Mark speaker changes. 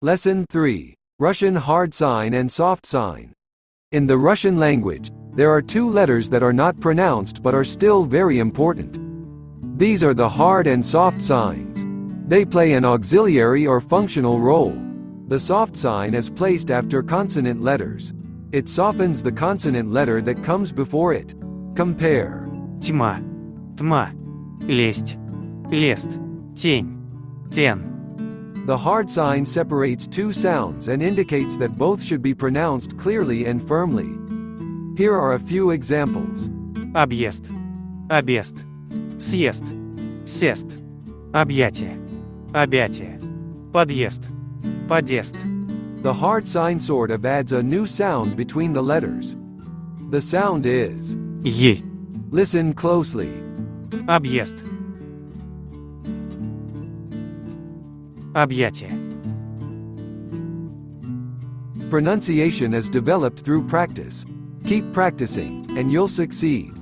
Speaker 1: Lesson 3. Russian hard sign and soft sign. In the Russian language, there are two letters that are not pronounced but are still very important. These are the hard and soft signs. They play an auxiliary or functional role. The soft sign is placed after consonant letters. It softens the consonant letter that comes before it. Compare.
Speaker 2: Тьма, тьма, лесть, лест, тень, тен.
Speaker 1: The hard sign separates two sounds and indicates that both should be pronounced clearly and firmly. Here are a few examples.
Speaker 2: Объезд, обест, съезд, сест, объятие, обятие, подъезд, подъезд.
Speaker 1: The hard sign sort of adds a new sound between the letters. The sound is
Speaker 2: Е.
Speaker 1: Listen closely.
Speaker 2: Объезд. Объятие.
Speaker 1: Pronunciation is developed through practice. Keep practicing, and you'll succeed.